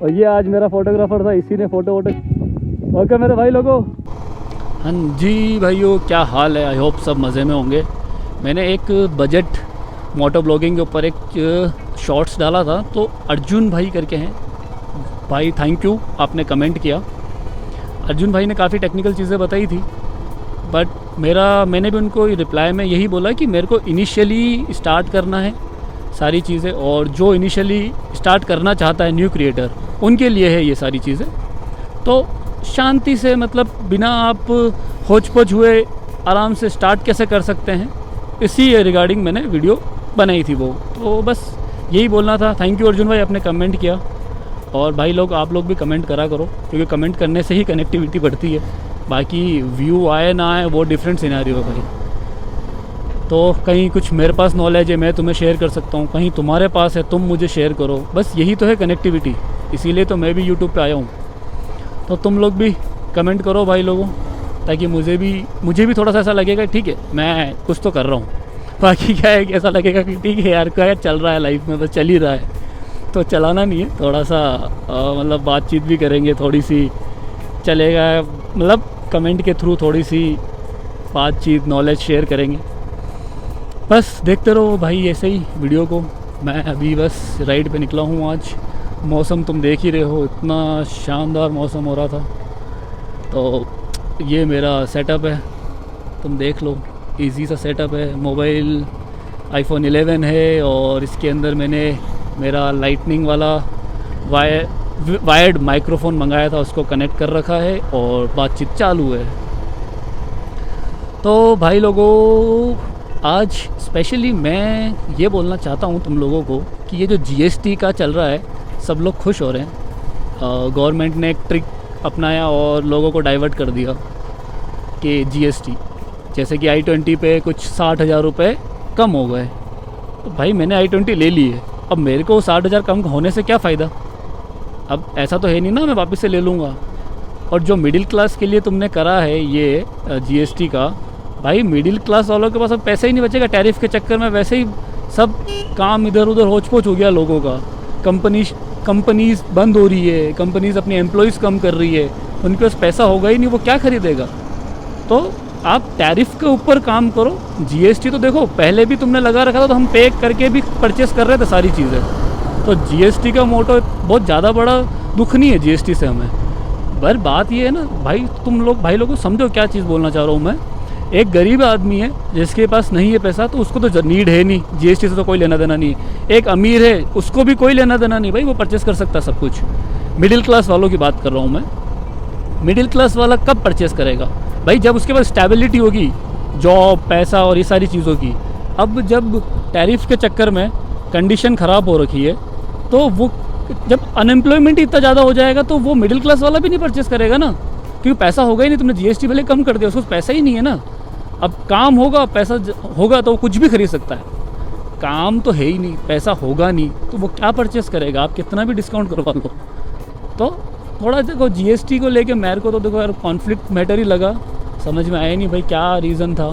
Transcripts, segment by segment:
और ये आज मेरा फोटोग्राफर था, इसी ने फ़ोटो ओके मेरे भाई लोगों। हाँ जी भाइयों, क्या हाल है? आई होप सब मज़े में होंगे। मैंने एक बजट मोटो ब्लॉगिंग के ऊपर एक शॉर्ट्स डाला था, तो अर्जुन भाई करके हैं भाई, थैंक यू, आपने कमेंट किया। अर्जुन भाई ने काफ़ी टेक्निकल चीज़ें बताई थी, बट मैंने भी उनको रिप्लाई में यही बोला कि मेरे को इनिशियली स्टार्ट करना है सारी चीज़ें, और जो इनिशियली स्टार्ट करना चाहता है न्यू क्रिएटर, उनके लिए है ये सारी चीज़ें। तो शांति से, मतलब बिना आप होच पोच हुए आराम से स्टार्ट कैसे कर सकते हैं, इसी रिगार्डिंग मैंने वीडियो बनाई थी वो। तो बस यही बोलना था। थैंक यू अर्जुन भाई, आपने कमेंट किया। और भाई लोग, आप लोग भी कमेंट करा करो, क्योंकि कमेंट करने से ही कनेक्टिविटी बढ़ती है। बाकी व्यू आए ना आए वो डिफरेंट सिनेरियो है भाई। तो कहीं कुछ मेरे पास नॉलेज है, मैं तुम्हें शेयर कर सकता हूँ, कहीं तुम्हारे पास है, तुम मुझे शेयर करो। बस यही तो है कनेक्टिविटी, इसीलिए तो मैं भी यूट्यूब पे आया हूँ। तो तुम लोग भी कमेंट करो भाई लोगों, ताकि मुझे भी थोड़ा सा ऐसा लगेगा ठीक है मैं कुछ तो कर रहा हूँ। बाकी क्या है कि ऐसा लगेगा कि ठीक है यार, क्या चल रहा है लाइफ में, बस चल ही रहा है। तो चलाना नहीं है, थोड़ा सा मतलब बातचीत भी करेंगे, थोड़ी सी चलेगा, मतलब कमेंट के थ्रू थोड़ी सी बातचीत, नॉलेज शेयर करेंगे। बस देखते रहो भाई ऐसे ही वीडियो को। मैं अभी बस राइड पे निकला हूँ। आज मौसम तुम देख ही रहे हो, इतना शानदार मौसम हो रहा था। तो ये मेरा सेटअप है, तुम देख लो, इजी सा सेटअप है। मोबाइल iPhone 11 है, और इसके अंदर मैंने मेरा लाइटनिंग वाला वायर्ड माइक्रोफोन मंगाया था, उसको कनेक्ट कर रखा है और बातचीत चालू है। तो भाई लोगों, आज स्पेशली मैं ये बोलना चाहता हूँ तुम लोगों को कि ये जो GST का चल रहा है, सब लोग खुश हो रहे हैं। गवर्नमेंट ने एक ट्रिक अपनाया और लोगों को डाइवर्ट कर दिया कि GST, जैसे कि i20 पे कुछ 60,000 रुपये कम हो गए। तो भाई मैंने i20 ले ली है, अब मेरे को 60,000 कम होने से क्या फ़ायदा? अब ऐसा तो है नहीं ना मैं वापस से ले लूँगा। और जो मिडिल क्लास के लिए तुमने करा है ये GST का, भाई मिडिल क्लास वालों के पास अब पैसा ही नहीं बचेगा। टैरिफ के चक्कर में वैसे ही सब काम इधर उधर होच पोच हो गया लोगों का। कंपनीज़ बंद हो रही है, कंपनीज़ अपनी एम्प्लॉयज़ कम कर रही है, उनके पास पैसा होगा ही नहीं, वो क्या खरीदेगा? तो आप टैरिफ के ऊपर काम करो। GST तो देखो पहले भी तुमने लगा रखा था, तो हम पे करके भी परचेस कर रहे थे सारी चीज़ें। तो GST का मोटो बहुत ज़्यादा बड़ा दुख नहीं है GST से हमें। पर बात ये है ना भाई, तुम लोग भाई लोगों समझो क्या चीज़ बोलना चाह रहा हूँ मैं। एक गरीब आदमी है जिसके पास नहीं है पैसा, तो उसको तो नीड है नहीं, GST से तो कोई लेना देना नहीं है। एक अमीर है, उसको भी कोई लेना देना नहीं भाई, वो परचेस कर सकता है सब कुछ। मिडिल क्लास वालों की बात कर रहा हूँ मैं। मिडिल क्लास वाला कब परचेस करेगा भाई? जब उसके पास स्टेबिलिटी होगी, जॉब, पैसा और ये सारी चीज़ों की। अब जब टैरिफ के चक्कर में कंडीशन ख़राब हो रखी है, तो वो जब अनएम्प्लॉयमेंट इतना ज़्यादा हो जाएगा, तो वो मिडिल क्लास वाला भी नहीं परचेस करेगा ना, क्योंकि पैसा होगा ही नहीं। तुमने GST भले कम कर दिया, उसको पैसा ही नहीं है ना। अब काम होगा, पैसा होगा तो वो कुछ भी खरीद सकता है। काम तो है ही नहीं, पैसा होगा नहीं, तो वो क्या परचेस करेगा? आप कितना भी डिस्काउंट करवा लो। तो थोड़ा देखो GST को लेके मेरे को तो देखो यार कॉन्फ्लिक्ट मैटर ही लगा, समझ में आया नहीं भाई क्या रीज़न था।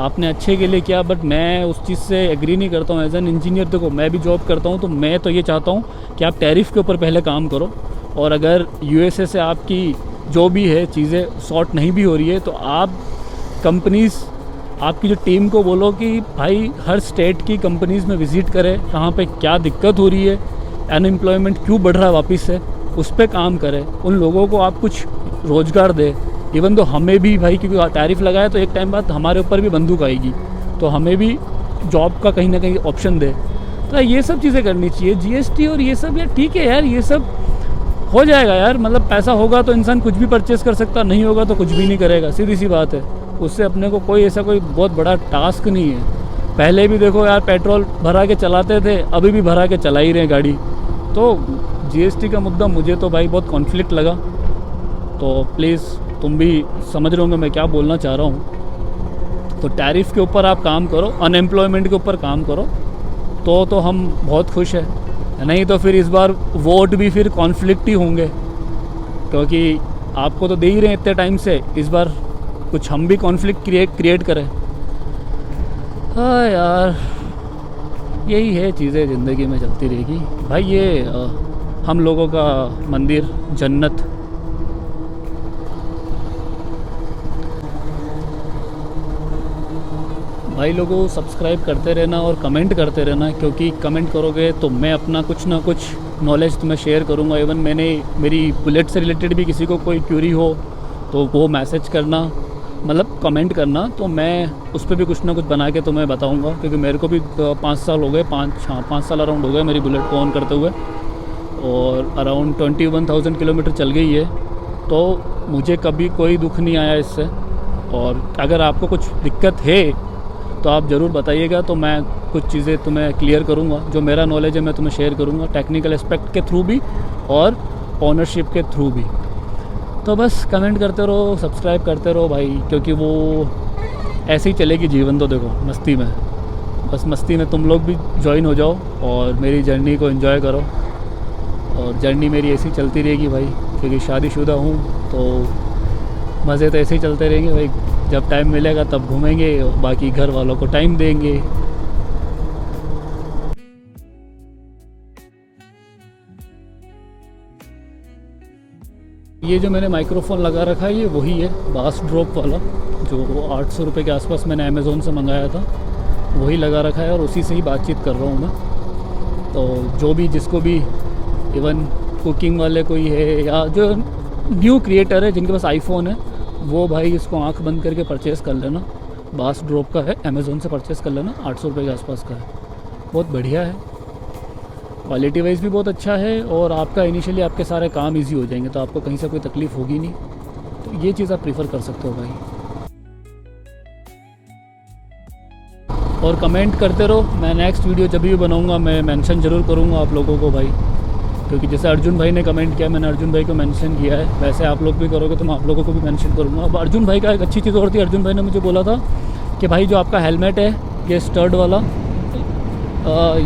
आपने अच्छे के लिए किया, बट मैं उस चीज़ से एग्री नहीं करता हूँ। एज एन इंजीनियर देखो, मैं भी जॉब करता हूँ, तो मैं तो ये चाहता हूँ कि आप टैरिफ के ऊपर पहले काम करो, और अगर USA से आपकी जो भी है चीज़ें सॉर्ट नहीं भी हो रही है, तो आप कंपनीज़, आपकी जो टीम को बोलो कि भाई हर स्टेट की कंपनीज़ में विज़िट करें, कहाँ पे क्या दिक्कत हो रही है, अनएम्प्लॉयमेंट क्यों बढ़ रहा है वापस से, उस पर काम करें। उन लोगों को आप कुछ रोज़गार दे। इवन तो हमें भी भाई, क्योंकि टैरिफ लगाया तो एक टाइम बाद हमारे ऊपर भी बंदूक आएगी, तो हमें भी जॉब का कहीं ना कहीं ऑप्शन दे। तो ये सब चीज़ें करनी चाहिए। GST और ये सब यार ठीक है यार, ये सब हो जाएगा यार। मतलब पैसा होगा तो इंसान कुछ भी परचेस कर सकता, नहीं होगा तो कुछ भी नहीं करेगा, सीधी सी बात है। उससे अपने को कोई ऐसा कोई बहुत बड़ा टास्क नहीं है। पहले भी देखो यार, पेट्रोल भरा के चलाते थे, अभी भी भरा के चला ही रहे गाड़ी। तो GST का मुद्दा मुझे तो भाई बहुत कॉन्फ्लिक्ट लगा। तो प्लीज़ तुम भी समझ रहे होंगे मैं क्या बोलना चाह रहा हूँ। तो टैरिफ के ऊपर आप काम करो, अनएम्प्लॉयमेंट के ऊपर काम करो, तो हम बहुत खुश हैं। नहीं तो फिर इस बार वोट भी फिर कॉन्फ्लिक्ट ही होंगे, क्योंकि आपको तो दे ही रहे हैं इतने टाइम से, इस बार कुछ हम भी कॉन्फ्लिक्ट क्रिएट करें। हाँ यार, यही है, चीज़ें ज़िंदगी में चलती रहेगी भाई। ये हम लोगों का मंदिर जन्नत। भाई लोगों सब्सक्राइब करते रहना और कमेंट करते रहना, क्योंकि कमेंट करोगे तो मैं अपना कुछ ना कुछ नॉलेज तुम्हें शेयर करूँगा। इवन मैंने मेरी बुलेट से रिलेटेड भी किसी को कोई क्यूरी हो तो वो मैसेज करना, मतलब कमेंट करना, तो मैं उस पर भी कुछ ना कुछ बना के तुम्हें बताऊँगा। क्योंकि मेरे को भी 5 साल हो गए, 5 साल अराउंड हो गए मेरी बुलेट को ऑन करते हुए, और अराउंड 21,000 किलोमीटर चल गई है। तो मुझे कभी कोई दुख नहीं आया इससे। और अगर आपको कुछ दिक्कत है तो आप ज़रूर बताइएगा, तो मैं कुछ चीज़ें तुम्हें क्लियर करूँगा। जो मेरा नॉलेज है मैं तुम्हें शेयर करूँगा, टेक्निकल एस्पेक्ट के थ्रू भी और ओनरशिप के थ्रू भी। तो बस कमेंट करते रहो, सब्सक्राइब करते रहो भाई, क्योंकि वो ऐसे ही चलेगी जीवन। तो देखो मस्ती में, बस मस्ती में तुम लोग भी ज्वाइन हो जाओ और मेरी जर्नी को एंजॉय करो। और जर्नी मेरी ऐसी चलती रहेगी भाई, क्योंकि शादीशुदा हूँ तो मज़े तो ऐसे ही चलते रहेंगे भाई। जब टाइम मिलेगा तब घूमेंगे और बाकी घर वालों को टाइम देंगे। ये जो मैंने माइक्रोफोन लगा रखा है ये वही है, बास ड्रॉप वाला, जो 800 रुपये के आसपास मैंने अमेज़ोन से मंगाया था, वही लगा रखा है और उसी से ही बातचीत कर रहा हूँ मैं। तो जो भी जिसको भी, इवन कुकिंग वाले कोई है या जो न्यू क्रिएटर है जिनके पास आईफोन है, वो भाई इसको आंख बंद करके परचेज़ कर लेना। बास ड्रॉप का है, अमेज़ोन से परचेज़ कर लेना, 800 रुपये के आसपास का है। बहुत बढ़िया है, क्वालिटी वाइज भी बहुत अच्छा है, और आपका इनिशियली आपके सारे काम इजी हो जाएंगे, तो आपको कहीं से कोई तकलीफ़ होगी नहीं। तो ये चीज़ आप प्रीफर कर सकते हो भाई। और कमेंट करते रहो, मैं नेक्स्ट वीडियो जब भी बनाऊँगा मैं मेंशन ज़रूर करूँगा आप लोगों को भाई। क्योंकि जैसे अर्जुन भाई ने कमेंट किया, मैंने अर्जुन भाई को मेंशन किया है, वैसे आप लोग भी करोगे तो मैं आप लोगों को भी मेंशन करूँगा। अब अर्जुन भाई का एक अच्छी चीज़ और थी, अर्जुन भाई ने मुझे बोला था कि भाई जो आपका हेलमेट है ये स्टड वाला,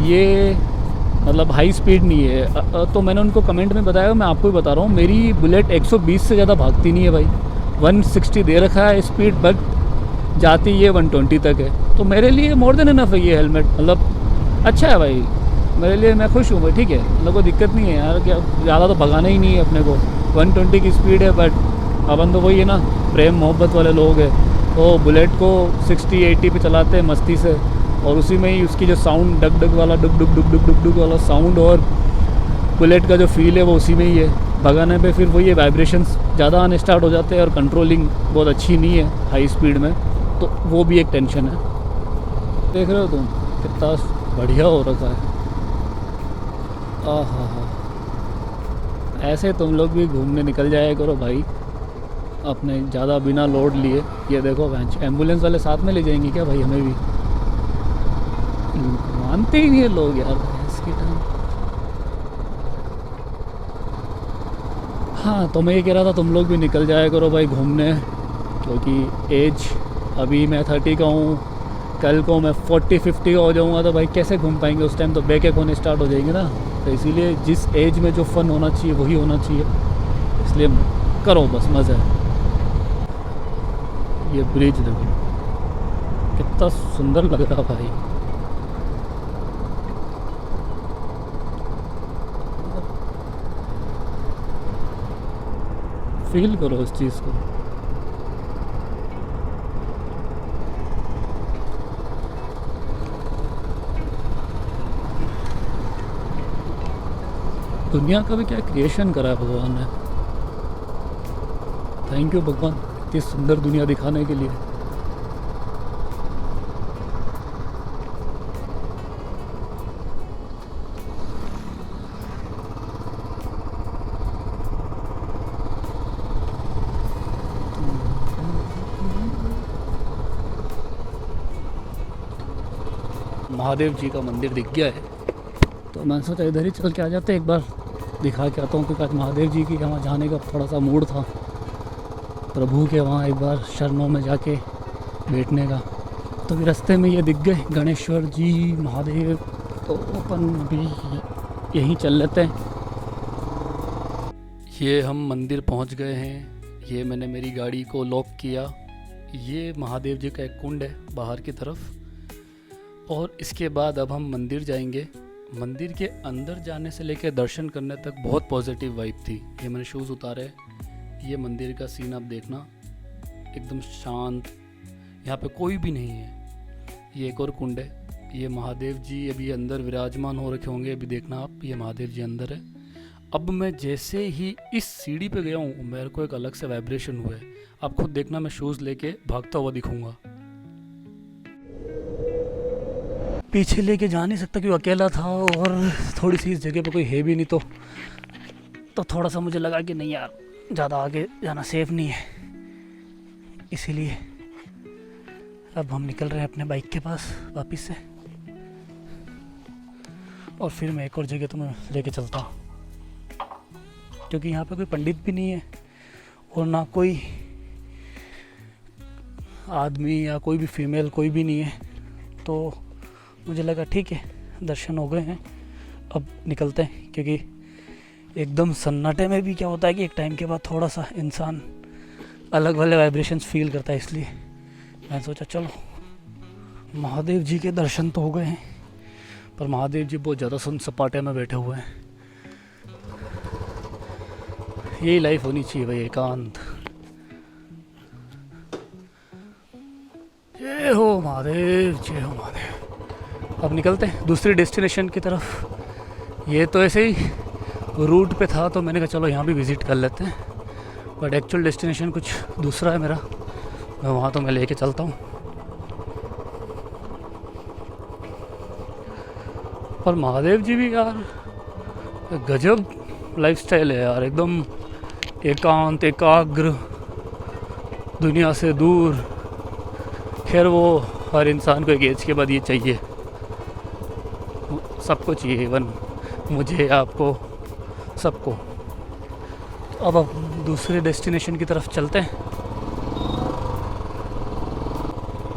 ये मतलब हाई स्पीड नहीं है। तो मैंने उनको कमेंट में बताया, मैं आपको भी बता रहा हूँ, मेरी बुलेट 120 से ज़्यादा भागती नहीं है भाई। 160 दे रखा है स्पीड, बट जाती ये 120 तक है। तो मेरे लिए मोर देन इनफ है ये हेलमेट, मतलब अच्छा है भाई मेरे लिए। मैं खुश हूँ भाई, ठीक है, मतलब कोई दिक्कत नहीं है यार। क्या ज़्यादा तो भगाना ही नहीं है अपने को, 120 की स्पीड है, बट अपन तो वही है ना, प्रेम मोहब्बत वाले लोग हैं, तो बुलेट को 60-80 पे चलाते हैं मस्ती से, और उसी में ही उसकी जो साउंड डग डग वाला, डुग डुग डुग डुग डुग डुग वाला साउंड, और बुलेट का जो फील है वो उसी में ही है। भगाने पे फिर वही वाइब्रेशंस ज़्यादा आने स्टार्ट हो जाते हैं, और कंट्रोलिंग बहुत अच्छी नहीं है हाई स्पीड में, तो वो भी एक टेंशन है। देख रहे हो तुम कितना बढ़िया हो रखा है। हाँ, ऐसे तुम लोग भी घूमने निकल जाया करो भाई, अपने ज़्यादा बिना लोड लिए। ये देखो एम्बुलेंस वाले साथ में ले जाएंगे क्या भाई हमें भी? मानते ही नहीं है लोग यार इसके टाइम। हाँ, तो मैं ये कह रहा था तुम लोग भी निकल जाया करो भाई घूमने, क्योंकि एज अभी मैं 30 का हूँ, कल को मैं 40-50 का हो जाऊँगा, तो भाई कैसे घूम पाएंगे उस टाइम? तो बैक एक होने स्टार्ट हो जाएंगे ना। तो इसीलिए जिस एज में जो फ़न होना चाहिए वही होना चाहिए, इसलिए करो बस, मज़ा है। ये ब्रिज देखो कितना सुंदर लग रहा भाई। फील करो इस चीज़ को। दुनिया का भी क्या क्रिएशन करा है भगवान ने। थैंक यू भगवान इतनी सुंदर दुनिया दिखाने के लिए। महादेव जी का मंदिर दिख गया है, तो मैंने सोचा इधर ही चल के आ जाते, एक बार दिखा के आता हूँ। क्योंकि आज महादेव जी की वहाँ जाने का थोड़ा सा मूड था, प्रभु के वहाँ एक बार शरणों में जाके बैठने का। तो भी रास्ते में ये दिख गए गणेश्वर जी, महादेव, तो अपन भी यहीं चल लेते हैं। ये हम मंदिर पहुँच गए हैं। ये मैंने मेरी गाड़ी को लॉक किया। ये महादेव जी का एक कुंड है बाहर की तरफ, और इसके बाद अब हम मंदिर जाएंगे। मंदिर के अंदर जाने से लेकर दर्शन करने तक बहुत पॉजिटिव वाइब थी। ये मैंने शूज़ उतारे, ये मंदिर का सीन आप देखना, एकदम शांत, यहाँ पे कोई भी नहीं है। ये एक और कुंड है, ये महादेव जी अभी अंदर विराजमान हो रखे होंगे, अभी देखना आप, ये महादेव जी अंदर है। अब मैं जैसे ही इस सीढ़ी पे गया हूँ मेरे को एक अलग से वाइब्रेशन हुआ है। आप खुद देखना, मैं शूज़ लेके भागता हुआ दिखूंगा। पीछे लेके जा नहीं सकता क्योंकि अकेला था और थोड़ी सी इस जगह पे कोई है भी नहीं, तो थोड़ा सा मुझे लगा कि नहीं यार, ज़्यादा आगे जाना सेफ नहीं है, इसीलिए अब हम निकल रहे हैं अपने बाइक के पास वापस से, और फिर मैं एक और जगह तुम्हें लेके चलता हूँ, क्योंकि यहाँ पे कोई पंडित भी नहीं है और ना कोई आदमी या कोई भी फीमेल कोई भी नहीं है। तो मुझे लगा ठीक है, दर्शन हो गए हैं, अब निकलते हैं, क्योंकि एकदम सन्नाटे में भी क्या होता है कि एक टाइम के बाद थोड़ा सा इंसान अलग वाले वाइब्रेशंस फील करता है। इसलिए मैंने सोचा चलो, महादेव जी के दर्शन तो हो गए हैं, पर महादेव जी बहुत ज़्यादा सन्नाटे में बैठे हुए हैं। यही लाइफ होनी चाहिए भाई, एकांत। जय हो महादेव, जय हो महादेव। अब निकलते हैं दूसरी डेस्टिनेशन की तरफ। ये तो ऐसे ही रूट पे था तो मैंने कहा चलो यहाँ भी विज़िट कर लेते हैं, बट एक्चुअल डेस्टिनेशन कुछ दूसरा है मेरा, मैं वहाँ तो मैं लेके चलता हूँ। पर महादेव जी भी यार गजब लाइफस्टाइल है यार, एकदम एकांत, एकाग्र, दुनिया से दूर। खैर वो हर इंसान को एक एज के बाद ये चाहिए, सबको चाहिए, इवन मुझे, आपको, सबको। अब दूसरे डेस्टिनेशन की तरफ चलते हैं।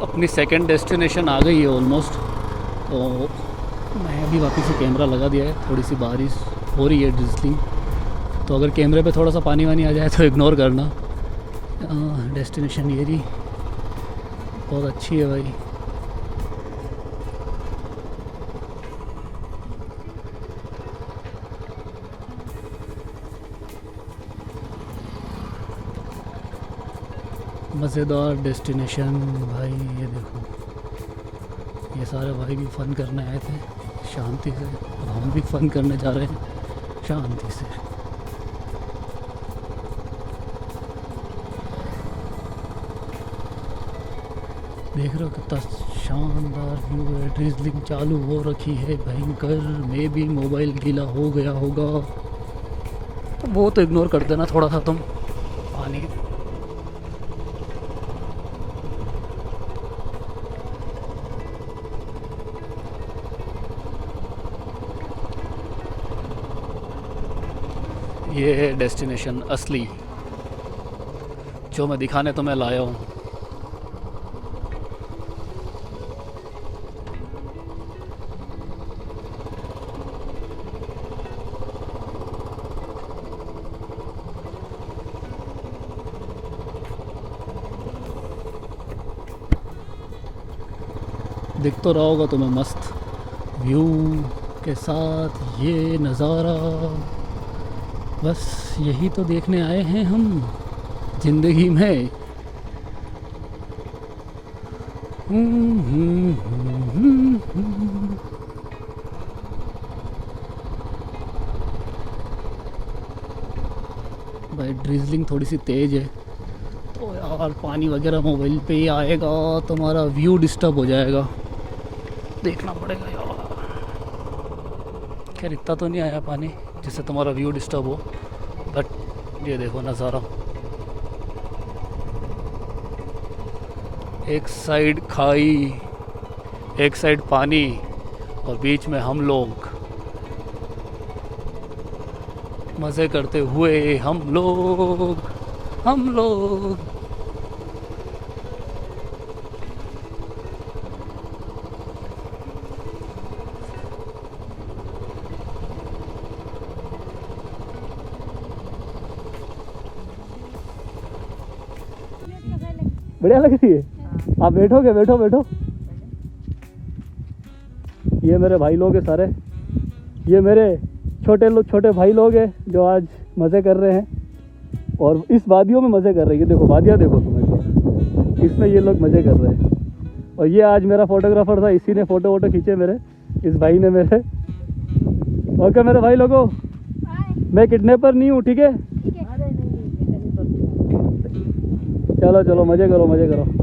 अपनी सेकंड डेस्टिनेशन आ गई है ऑलमोस्ट, तो मैं अभी वापस से कैमरा लगा दिया है। थोड़ी सी बारिश हो रही है, ड्रिजलिंग, तो अगर कैमरे पे थोड़ा सा पानी वानी आ जाए तो इग्नोर करना। डेस्टिनेशन ये रही, बहुत अच्छी है भाई। मज़ेदार डेस्टिनेशन भाई। ये देखो, ये सारे भाई भी फ़न करने आए थे शांति से, और हम भी फ़न करने जा रहे हैं शांति से। देख रहे हो कितना शानदार व्यू है। ड्रिजलिंग चालू हो रखी है भयंकर, में भी मोबाइल गीला हो गया होगा, तो वो तो इग्नोर कर देना थोड़ा सा तुम। पानी ये है डेस्टिनेशन असली, जो मैं दिखाने तुम्हें लाया हूँ। दिख तो रहा होगा तुम्हें मस्त व्यू के साथ ये नज़ारा। बस यही तो देखने आए हैं हम ज़िंदगी में। भाई ड्रिजलिंग थोड़ी सी तेज़ है तो यार पानी वगैरह मोबाइल पे ही आएगा, तुम्हारा व्यू डिस्टर्ब हो जाएगा, देखना पड़ेगा यार। खैर इतना तो नहीं आया पानी जिससे तुम्हारा व्यू डिस्टर्ब हो, बट ये देखो नज़ारा, एक साइड खाई, एक साइड पानी, और बीच में हम लोग मज़े करते हुए। हम लोग बढ़िया लग रही है। आप बैठोगे? बैठो। ये मेरे भाई लोग हैं सारे, ये मेरे छोटे भाई लोग हैं जो आज मज़े कर रहे हैं और इस वादियों में मज़े कर रहे हैं। ये देखो वादियाँ देखो तुम एक बार, इसमें ये लोग मज़े कर रहे हैं। और ये आज मेरा फोटोग्राफर था, इसी ने फ़ोटो वोटो खींचे मेरे, इस भाई ने मेरे। ओके मेरे भाई लोगों, मैं किडनैपर नहीं हूँ, ठीक है? चलो चलो मज़े करो मज़े करो।